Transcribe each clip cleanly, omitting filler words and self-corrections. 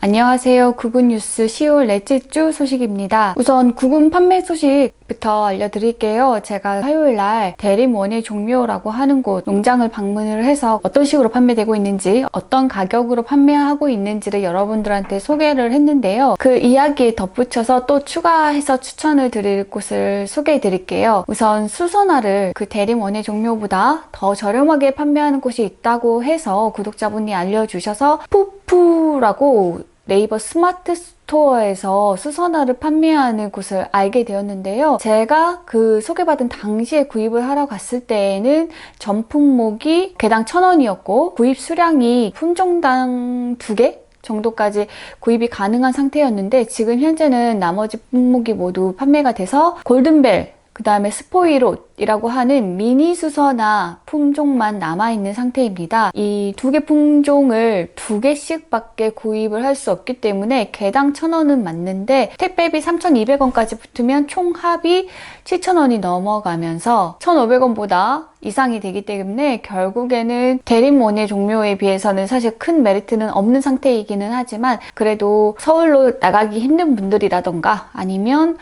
안녕하세요. 구근 뉴스 10월 넷째 주 소식입니다. 우선 구근 판매 소식부터 알려드릴게요. 제가 화요일날 대림원예 종묘라고 하는 곳 농장을 방문을 해서 어떤 식으로 판매되고 있는지, 어떤 가격으로 판매하고 있는지를 여러분들한테 소개를 했는데요. 그 이야기에 덧붙여서 또 추가해서 추천을 드릴 곳을 소개해 드릴게요. 우선 수선화를 그 대림원예 종묘보다 더 저렴하게 판매하는 곳이 있다고 해서 구독자분이 알려주셔서 푸푸라고 네이버 스마트 스토어에서 수선화를 판매하는 곳을 알게 되었는데요. 제가 그 소개받은 당시에 구입을 하러 갔을 때에는 전 품목이 개당 1,000원이었고 구입 수량이 품종당 2개? 정도까지 구입이 가능한 상태였는데 지금 현재는 나머지 품목이 모두 판매가 돼서 골든벨, 그 다음에 스포이롯이라고 하는 미니 수선화 품종만 남아있는 상태입니다. 이 2개 품종을 2개씩 밖에 구입을 할 수 없기 때문에 개당 1,000원은 맞는데 택배비 3,200원까지 붙으면 총 합이 7,000원이 넘어가면서 1,500원보다 이상이 되기 때문에 결국에는 대림원예 종묘에 비해서는 사실 큰 메리트는 없는 상태이기는 하지만 그래도 서울로 나가기 힘든 분들이라던가 아니면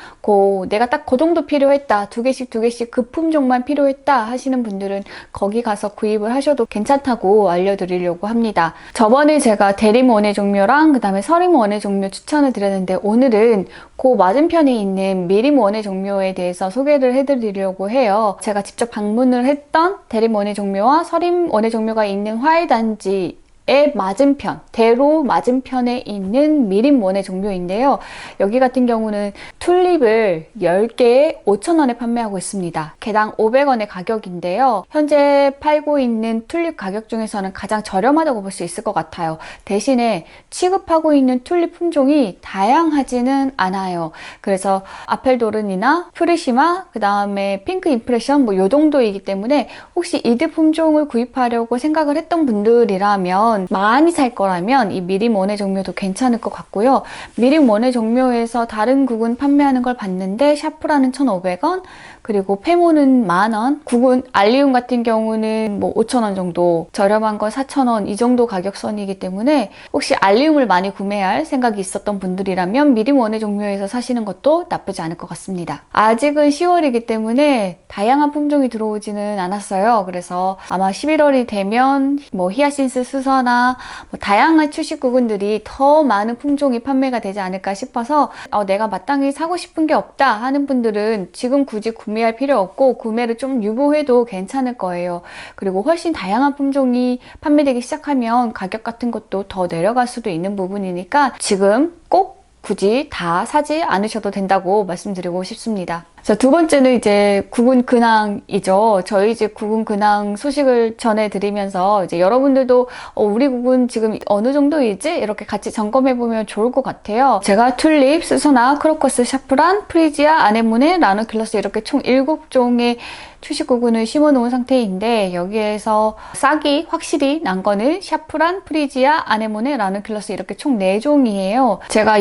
내가 딱 그 정도 필요했다, 2개씩 그 품종만 필요했다 하시는 분들은 거기 가서 구입을 하셔도 괜찮다고 알려드리려고 합니다. 저번에 제가 대림원예 종묘랑 그 다음에 서림원예 종묘 추천을 드렸는데 오늘은 그 맞은편에 있는 미림원예 종묘에 대해서 소개를 해드리려고 해요. 제가 직접 방문을 했던 대림원예 종묘와 서림원예 종묘가 있는 화훼단지의 맞은편, 대로 맞은편에 있는 미림원예 종묘인데요. 여기 같은 경우는 튤립을 10개에 5,000원에 판매하고 있습니다. 개당 500원의 가격인데요. 현재 팔고 있는 튤립 가격 중에서는 가장 저렴하다고 볼 수 있을 것 같아요. 대신에 취급하고 있는 튤립 품종이 다양하지는 않아요. 그래서 아펠도른이나 프리시마, 그 다음에 핑크 임프레션 요 정도이기 때문에 혹시 이드 품종을 구입하려고 생각을 했던 분들이라면 많이 살 거라면 이 미림원예 종묘도 괜찮을 것 같고요. 미림원예 종묘에서 다른 구근 판매하는 걸 봤는데 샤프라는 1,500원, 그리고 페모는 10,000원, 구근 알리움 같은 경우는 5,000원 정도, 저렴한 건 4,000원 이 정도 가격선이기 때문에 혹시 알리움을 많이 구매할 생각이 있었던 분들이라면 미림원예 종묘에서 사시는 것도 나쁘지 않을 것 같습니다. 아직은 10월이기 때문에 다양한 품종이 들어오지는 않았어요. 그래서 아마 11월이 되면 히아신스 수선화, 다양한 출시 구근들이 더 많은 품종이 판매가 되지 않을까 싶어서 내가 마땅히 사고 싶은 게 없다 하는 분들은 지금 굳이 구매할 필요 없고 구매를 좀 유보해도 괜찮을 거예요. 그리고 훨씬 다양한 품종이 판매되기 시작하면 가격 같은 것도 더 내려갈 수도 있는 부분이니까 지금 꼭 굳이 다 사지 않으셔도 된다고 말씀드리고 싶습니다. 자, 두 번째는 이제 구근 근황이죠. 저희 집 구근 근황 소식을 전해드리면서 이제 여러분들도 우리 구근 지금 어느 정도이지? 이렇게 같이 점검해보면 좋을 것 같아요. 제가 튤립, 수선화, 크로커스, 샤프란, 프리지아, 아네모네, 라누큘러스 이렇게 총 7종의 출시 구근을 심어놓은 상태인데 여기에서 싹이 확실히 난 거는 샤프란, 프리지아, 아네모네, 라누큘러스 이렇게 총 4종이에요. 제가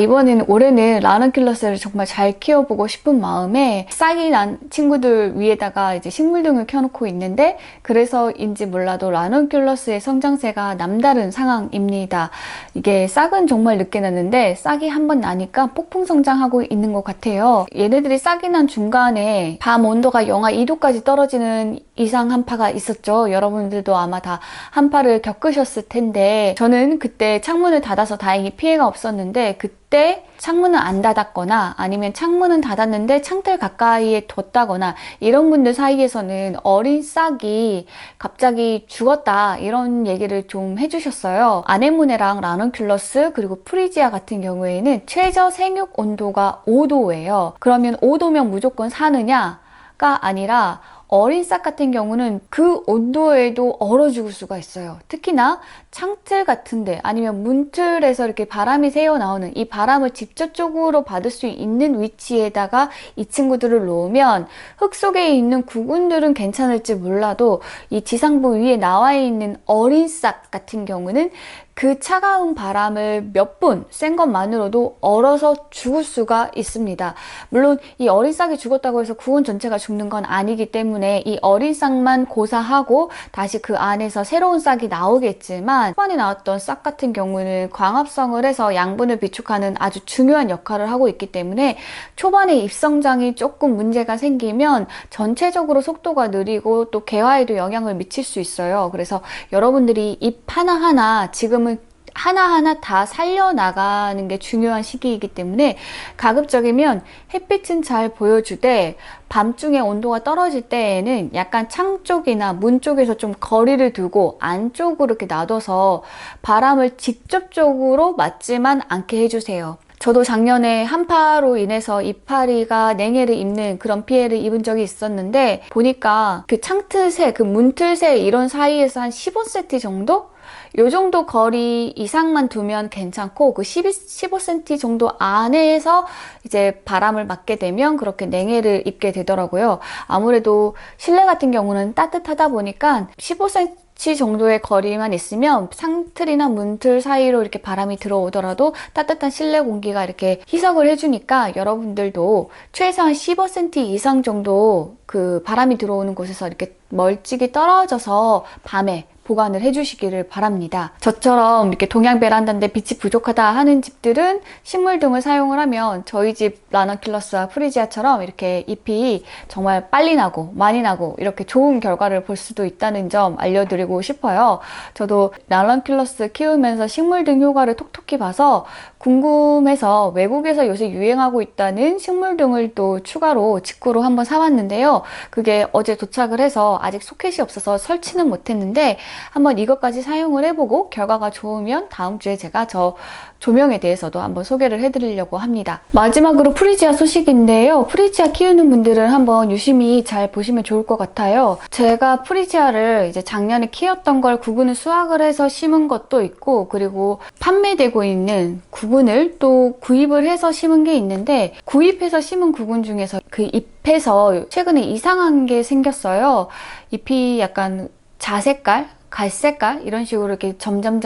올해는 라누큘러스를 정말 잘 키워보고 싶은 마음에 싹이 난 친구들 위에다가 이제 식물등을 켜놓고 있는데 그래서인지 몰라도 라누큘러스의 성장세가 남다른 상황입니다. 이게 싹은 정말 늦게 났는데 싹이 한번 나니까 폭풍 성장하고 있는 것 같아요. 얘네들이 싹이 난 중간에 밤 온도가 영하 2도까지 떨어지는 이상 한파가 있었죠. 여러분들도 아마 다 한파를 겪으셨을 텐데 저는 그때 창문을 닫아서 다행히 피해가 없었는데 그때 창문을 안 닫았거나 아니면 창문은 닫았는데 창틀 가까이에 뒀다거나 이런 분들 사이에서는 어린 싹이 갑자기 죽었다 이런 얘기를 좀 해주셨어요. 아네모네랑 라누큘러스 그리고 프리지아 같은 경우에는 최저 생육 온도가 5도예요. 그러면 5도면 무조건 사느냐가 아니라 어린 싹 같은 경우는 그 온도에도 얼어 죽을 수가 있어요. 특히나 창틀 같은데 아니면 문틀에서 이렇게 바람이 새어 나오는 이 바람을 직접적으로 받을 수 있는 위치에다가 이 친구들을 놓으면 흙 속에 있는 구근들은 괜찮을지 몰라도 이 지상부 위에 나와 있는 어린 싹 같은 경우는 그 차가운 바람을 몇 분 쐰 것만으로도 얼어서 죽을 수가 있습니다. 물론 이 어린 싹이 죽었다고 해서 구근 전체가 죽는 건 아니기 때문에 이 어린 싹만 고사하고 다시 그 안에서 새로운 싹이 나오겠지만, 초반에 나왔던 싹 같은 경우는 광합성을 해서 양분을 비축하는 아주 중요한 역할을 하고 있기 때문에 초반에 잎성장이 조금 문제가 생기면 전체적으로 속도가 느리고 또 개화에도 영향을 미칠 수 있어요. 그래서 여러분들이 잎 하나하나 지금은 하나하나 다 살려나가는 게 중요한 시기이기 때문에 가급적이면 햇빛은 잘 보여주되 밤중에 온도가 떨어질 때에는 약간 창 쪽이나 문 쪽에서 좀 거리를 두고 안쪽으로 이렇게 놔둬서 바람을 직접적으로 맞지만 않게 해주세요. 저도 작년에 한파로 인해서 이파리가 냉해를 입는 그런 피해를 입은 적이 있었는데, 보니까 그 창틀새, 그 문틀새 이런 사이에서 한 15cm 정도? 요 정도 거리 이상만 두면 괜찮고, 그 15cm 정도 안에서 이제 바람을 맞게 되면 그렇게 냉해를 입게 되더라고요. 아무래도 실내 같은 경우는 따뜻하다 보니까 15cm 정도의 거리만 있으면 창틀이나 문틀 사이로 이렇게 바람이 들어오더라도 따뜻한 실내 공기가 이렇게 희석을 해주니까 여러분들도 최소한 15cm 이상 정도 그 바람이 들어오는 곳에서 이렇게 멀찍이 떨어져서 밤에 보관을 해주시기를 바랍니다. 저처럼 이렇게 동양 베란다인데 빛이 부족하다 하는 집들은 식물등을 사용을 하면 저희 집 라넌큘러스와 프리지아처럼 이렇게 잎이 정말 빨리 나고 많이 나고 이렇게 좋은 결과를 볼 수도 있다는 점 알려드리고 싶어요. 저도 라넌큘러스 키우면서 식물등 효과를 톡톡히 봐서 궁금해서 외국에서 요새 유행하고 있다는 식물등을 또 추가로 직구로 한번 사왔는데요. 그게 어제 도착을 해서 아직 소켓이 없어서 설치는 못했는데 한번 이것까지 사용을 해보고 결과가 좋으면 다음 주에 제가 저 조명에 대해서도 한번 소개를 해드리려고 합니다. 마지막으로 프리지아 소식인데요. 프리지아 키우는 분들은 한번 유심히 잘 보시면 좋을 것 같아요. 제가 프리지아를 이제 작년에 키웠던 걸 구근을 수확을 해서 심은 것도 있고, 그리고 판매되고 있는 구근을 또 구입을 해서 심은 게 있는데, 구입해서 심은 구근 중에서 그 잎에서 최근에 이상한 게 생겼어요. 잎이 약간 자색깔? 갈색깔? 이런 식으로 이렇게 점점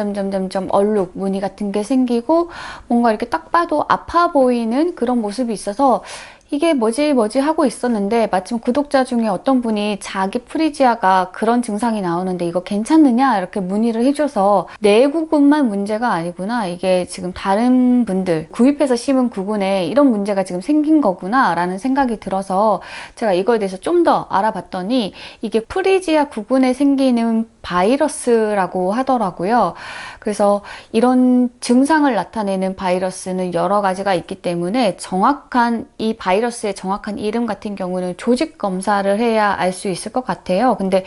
얼룩, 무늬 같은 게 생기고 뭔가 이렇게 딱 봐도 아파 보이는 그런 모습이 있어서 이게 뭐지 하고 있었는데, 마침 구독자 중에 어떤 분이 자기 프리지아가 그런 증상이 나오는데 이거 괜찮느냐 이렇게 문의를 해줘서 내 구근만 문제가 아니구나, 이게 지금 다른 분들 구입해서 심은 구근에 이런 문제가 지금 생긴 거구나 라는 생각이 들어서 제가 이거에 대해서 좀 더 알아봤더니 이게 프리지아 구근에 생기는 바이러스라고 하더라고요. 그래서 이런 증상을 나타내는 바이러스는 여러 가지가 있기 때문에 정확한 이 바이러스의 정확한 이름 같은 경우는 조직 검사를 해야 알 수 있을 것 같아요. 근데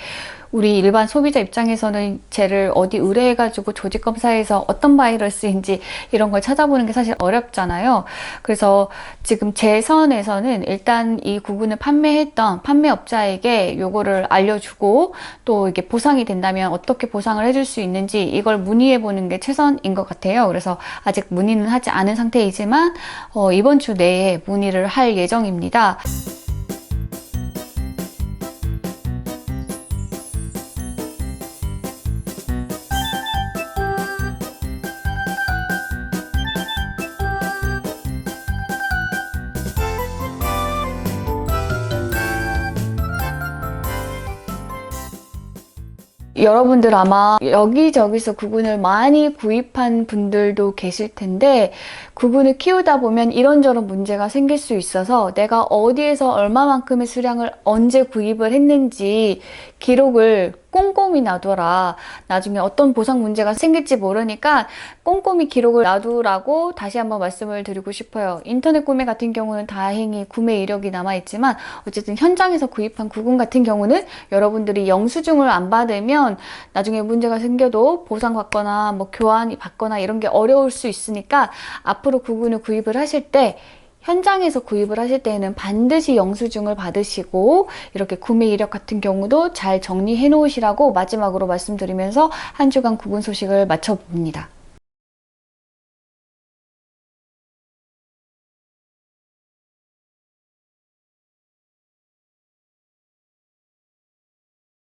우리 일반 소비자 입장에서는 쟤를 어디 의뢰해가지고 조직 검사해서 어떤 바이러스인지 이런 걸 찾아보는 게 사실 어렵잖아요. 그래서 지금 제 선에서는 일단 이 구근을 판매했던 판매업자에게 요거를 알려주고, 또 이게 보상이 된다면 어떻게 보상을 해줄 수 있는지 이걸 문의해보는 게 최선인 것 같아요. 그래서 아직 문의는 하지 않은 상태이지만 이번 주 내에 문의를 할 예정입니다. 여러분들 아마 여기저기서 구근을 많이 구입한 분들도 계실 텐데, 구근을 키우다 보면 이런저런 문제가 생길 수 있어서 내가 어디에서 얼마만큼의 수량을 언제 구입을 했는지 기록을 꼼꼼히 놔둬라. 나중에 어떤 보상 문제가 생길지 모르니까 꼼꼼히 기록을 놔두라고 다시 한번 말씀을 드리고 싶어요. 인터넷 구매 같은 경우는 다행히 구매 이력이 남아있지만 어쨌든 현장에서 구입한 구근 같은 경우는 여러분들이 영수증을 안 받으면 나중에 문제가 생겨도 보상받거나 뭐 교환 받거나 이런 게 어려울 수 있으니까 앞으로 구근을 구입을 하실 때 현장에서 구입을 하실 때에는 반드시 영수증을 받으시고 이렇게 구매 이력 같은 경우도 잘 정리해 놓으시라고 마지막으로 말씀드리면서 한 주간 구근 소식을 마쳐봅니다.